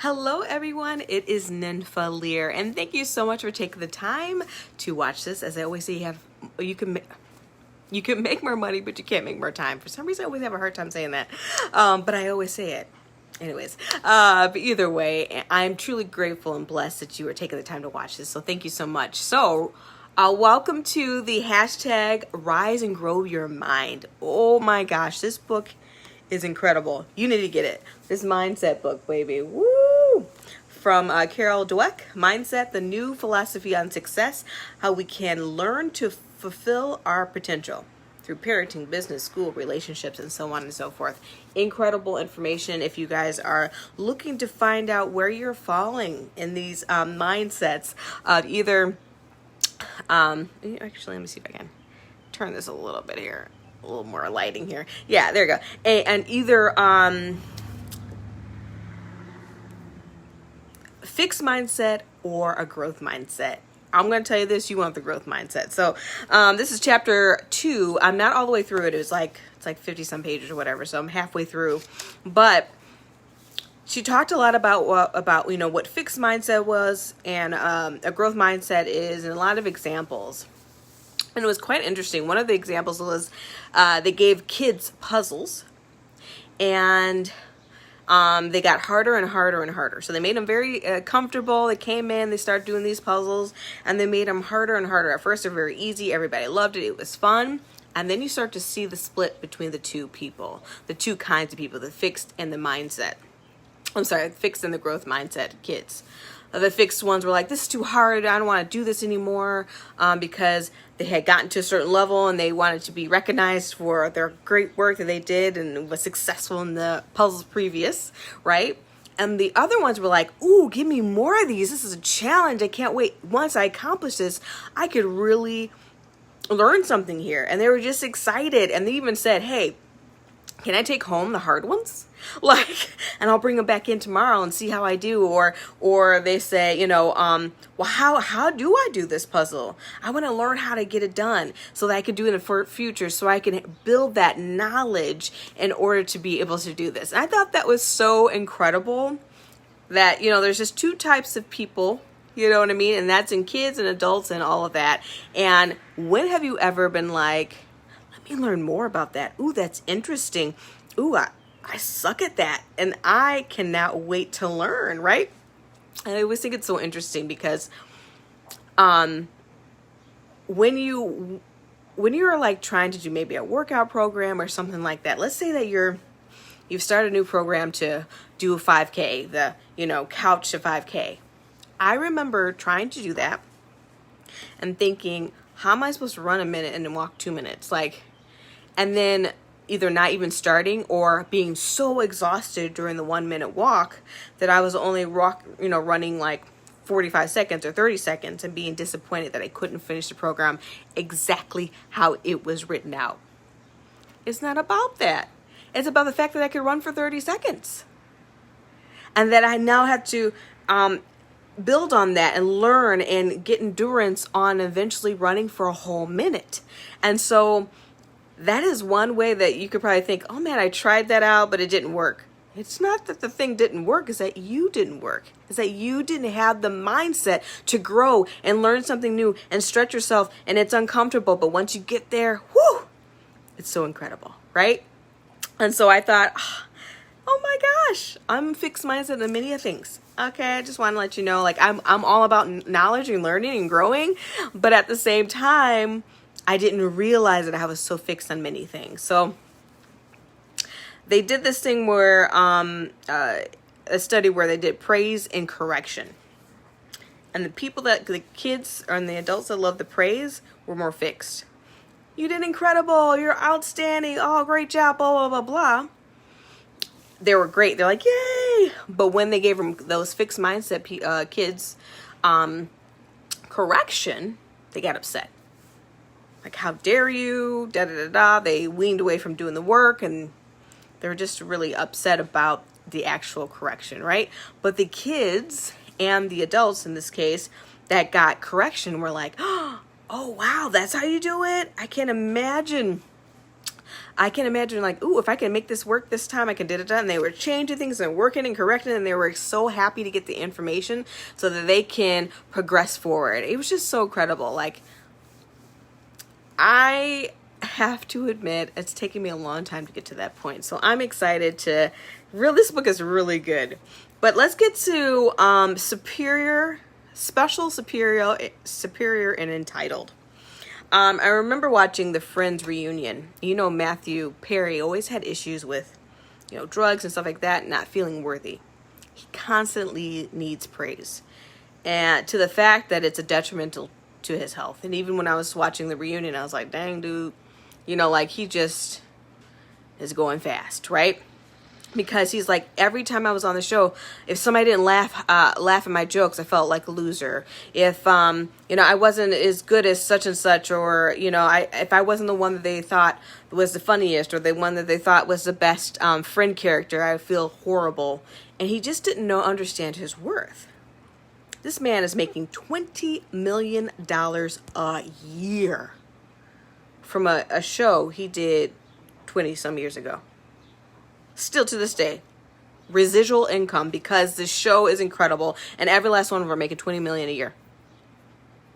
Hello everyone, it is Ninfa Lear, and thank you so much for taking the time to watch this. As I always say, you can make more money, but you can't make more time. For some reason, I always have a hard time saying that, but I always say it. Anyways, but either way, I'm truly grateful and blessed that you are taking the time to watch this, so thank you so much. So, welcome to the hashtag Rise and Grow Your Mind. Oh my gosh, this book is incredible. You need to get it. This mindset book, baby. Woo! From Carol Dweck, Mindset, the New Philosophy on Success, How We Can Learn to Fulfill Our Potential through parenting, business, school, relationships, and so on and so forth. Incredible information if you guys are looking to find out where you're falling in these mindsets of either, actually, let me see if I can turn this a little bit here. A little more lighting here. Yeah, there you go. And either fixed mindset or a growth mindset. I'm going to tell you this, you want the growth mindset. So this is chapter 2. I'm not all the way through it. It's like 50 some pages or whatever. So I'm halfway through. But she talked a lot about what fixed mindset was and a growth mindset is, and a lot of examples. And it was quite interesting. One of the examples was they gave kids puzzles, and they got harder and harder and harder. So they made them very comfortable. They came in, they started doing these puzzles, and they made them harder and harder. At first, they're very easy. Everybody loved it. It was fun. And then you start to see the split between the two people, the two kinds of people, the fixed and the mindset. I'm sorry, fixed and the growth mindset kids. The fixed ones were like, this is too hard. I don't want to do this anymore, because they had gotten to a certain level and they wanted to be recognized for their great work that they did and was successful in the puzzles previous, right? And the other ones were like, ooh, give me more of these. This is a challenge. I can't wait. Once I accomplish this, I could really learn something here. And they were just excited. And they even said, hey, can I take home the hard ones? And I'll bring them back in tomorrow and see how I do. Or they say, well, how do I do this puzzle? I want to learn how to get it done so that I can do it in the future, so I can build that knowledge in order to be able to do this. And I thought that was so incredible that, there's just two types of people, you know what I mean? And that's in kids and adults and all of that. And when have you ever been like, let me learn more about that. Ooh, that's interesting. Ooh, I suck at that, and I cannot wait to learn, right? And I always think it's so interesting because when you're like trying to do maybe a workout program or something like that, let's say that you've started a new program to do a 5K, the couch to 5K. I remember trying to do that and thinking, how am I supposed to run a minute and then walk 2 minutes? And then either not even starting or being so exhausted during the 1 minute walk that I was only running like 45 seconds or 30 seconds and being disappointed that I couldn't finish the program exactly how it was written out. It's not about that. It's about the fact that I could run for 30 seconds. And that I now have to build on that and learn and get endurance on eventually running for a whole minute. And so that is one way that you could probably think, oh man, I tried that out, but it didn't work. It's not that the thing didn't work, it's that you didn't work. It's that you didn't have the mindset to grow and learn something new and stretch yourself, and it's uncomfortable. But once you get there, whoo, it's so incredible, right? And so I thought, oh my gosh, I'm fixed mindset in many things. Okay, I just want to let you know, I'm all about knowledge and learning and growing, but at the same time, I didn't realize that I was so fixed on many things. So they did this thing where a study where they did praise and correction. And the kids and the adults that loved the praise were more fixed. You did incredible. You're outstanding. Oh, great job. Blah, blah, blah, blah. They were great. They're like, yay. But when they gave them those fixed mindset kids correction, they got upset. Like, how dare you, da da da da. They weaned away from doing the work, and they're just really upset about the actual correction, right? But the kids and the adults in this case that got correction were like, oh wow, that's how you do it? I can't imagine I can imagine like, ooh, if I can make this work this time, I can do it. And they were changing things and working and correcting, and they were so happy to get the information so that they can progress forward. It was just so incredible. Like, I have to admit, it's taken me a long time to get to that point. So I'm excited to this book is really good. But let's get to superior and entitled. I remember watching the Friends reunion. You know, Matthew Perry always had issues with, drugs and stuff like that, not feeling worthy. He constantly needs praise, and to the fact that it's a detrimental to his health. And even when I was watching the reunion, I was like, dang, dude, like he just is going fast, right? Because he's like, every time I was on the show, if somebody didn't laugh at my jokes, I felt like a loser. If I wasn't as good as such and such, or if I wasn't the one that they thought was the funniest, or the one that they thought was the best friend character, I would feel horrible. And he just didn't understand his worth. This man is making $20 million a year from a show he did 20 some years ago. Still to this day, residual income, because the show is incredible, and every last one of them are making $20 million a year,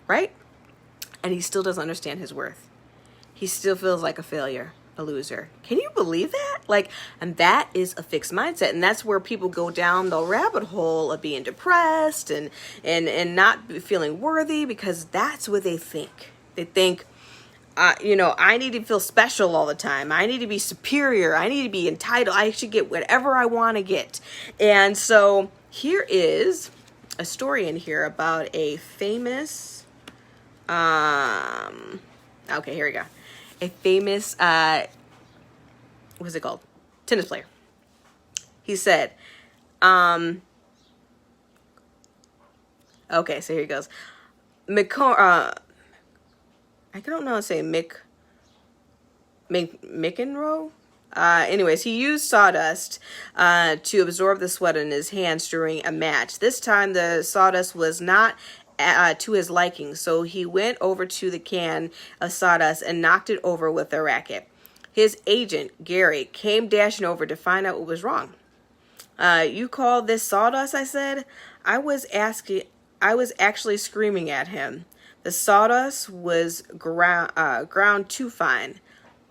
right? And he still doesn't understand his worth. He still feels like a failure, a loser. Can you believe that? And that is a fixed mindset, and that's where people go down the rabbit hole of being depressed and not feeling worthy, because that's what they think. They think, I need to feel special all the time. I need to be superior. I need to be entitled. I should get whatever I want to get. And so here is a story in here about a famous, okay, here we go. A famous, what's it called? Tennis player. He said, okay, so here he goes. I don't know how to say McEnroe. Anyways, he used sawdust to absorb the sweat in his hands during a match. This time, the sawdust was not to his liking, so he went over to the can of sawdust and knocked it over with a racket. His agent, Gary, came dashing over to find out what was wrong. You call this sawdust? I said. I was actually screaming at him. The sawdust was ground too fine.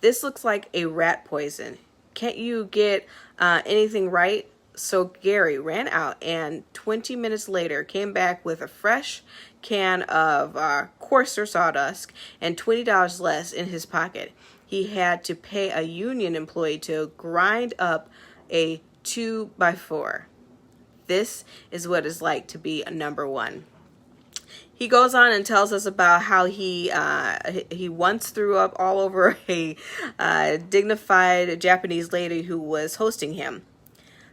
This looks like a rat poison. Can't you get anything right? So Gary ran out, and 20 minutes later came back with a fresh can of coarser sawdust and $20 less in his pocket. He had to pay a union employee to grind up a 2x4. This is what it's like to be a number one. He goes on and tells us about how he once threw up all over a dignified Japanese lady who was hosting him.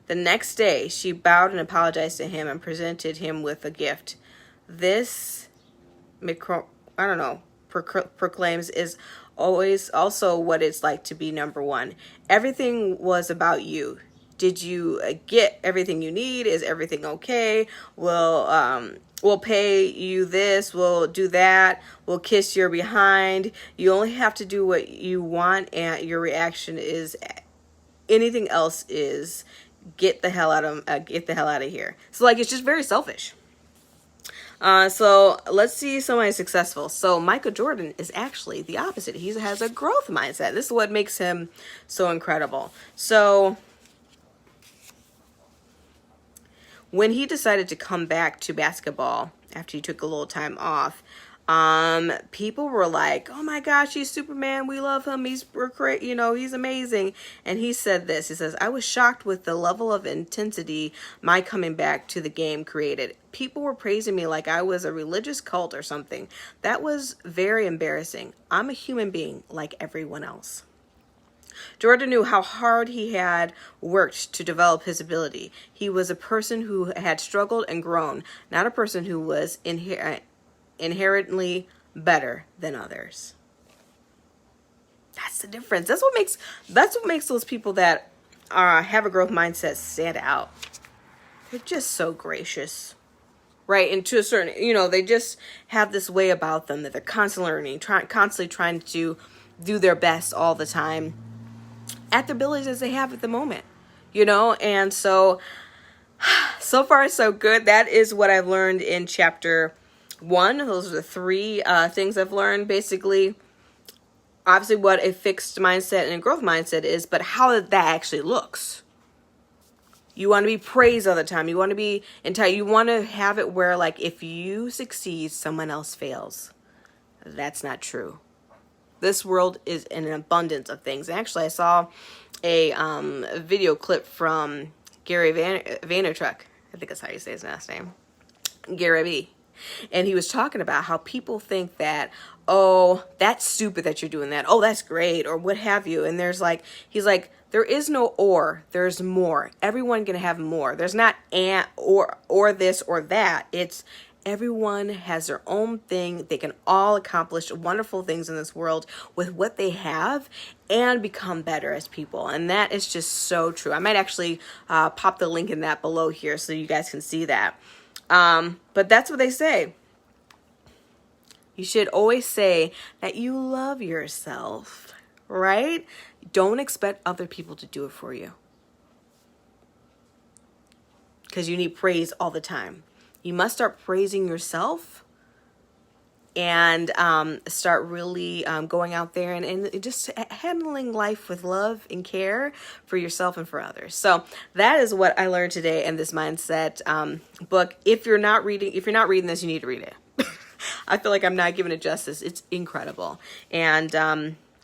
The next day, she bowed and apologized to him and presented him with a gift. This, proclaims, is always also what it's like to be number one. Everything was about you. Did you get everything you need? Is everything okay? We'll pay you this, we'll do that, we'll kiss your behind. You only have to do what you want, and your reaction is anything else is get the hell out of here. So it's just very selfish. So let's see somebody successful. So Michael Jordan is actually the opposite. He has a growth mindset. This is what makes him so incredible. So when he decided to come back to basketball after he took a little time off, people were like, "Oh my gosh, he's Superman. We love him. He's great. He's amazing." And he said this. He says, "I was shocked with the level of intensity my coming back to the game created. People were praising me like I was a religious cult or something. That was very embarrassing. I'm a human being like everyone else." Jordan knew how hard he had worked to develop his ability. He was a person who had struggled and grown, not a person who was inherently better than others. That's the difference. That's what makes those people that have a growth mindset stand out. They're just so gracious, right? And to a certain, they just have this way about them that they're constantly learning, constantly trying to do their best all the time. at the abilities they have at the moment, you know? And so far so good. That is what I've learned in chapter 1. Those are the 3 things I've learned. Basically, obviously what a fixed mindset and a growth mindset is, but how that actually looks. You want to be praised all the time. You want to be entitled. You want to have it where, like, if you succeed, someone else fails. That's not true. This world is in an abundance of things. Actually, I saw a video clip from Gary Vaynerchuk. I think that's how you say his last name. Gary V. And he was talking about how people think that, oh, that's stupid that you're doing that. Oh, that's great, or what have you. And he's like, there is no or, there's more. Everyone can have more. There's not and or this or that. It's everyone has their own thing. They can all accomplish wonderful things in this world with what they have and become better as people. And that is just so true. I might actually pop the link in that below here so you guys can see that. But that's what they say. You should always say that you love yourself, right? Don't expect other people to do it for you, because you need praise all the time. You must start praising yourself and start really going out there and just handling life with love and care for yourself and for others. So that is what I learned today in this mindset book. If you're not reading this, you need to read it. I feel like I'm not giving it justice. It's incredible. And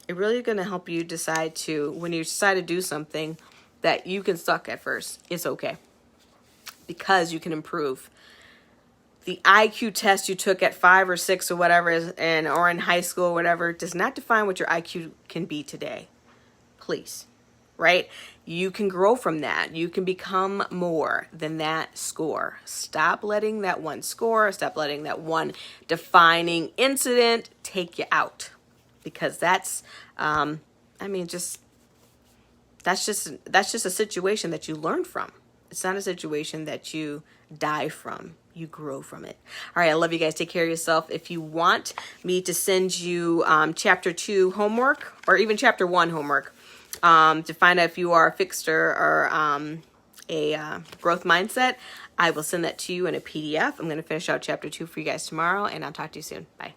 it really is going to help you decide to, when you decide to do something that you can suck at first, it's okay, because you can improve. The IQ test you took at 5 or 6 or whatever, or in high school or whatever, does not define what your IQ can be today. Please, right? You can grow from that. You can become more than that score. Stop letting that one score, stop letting that one defining incident take you out, because that's that's just a situation that you learn from. It's not a situation that you die from. You grow from it. All right, I love you guys. Take care of yourself. If you want me to send you chapter 2 homework, or even chapter 1 homework, to find out if you are a fixer or a growth mindset, I will send that to you in a PDF. I'm going to finish out chapter 2 for you guys tomorrow, and I'll talk to you soon. Bye.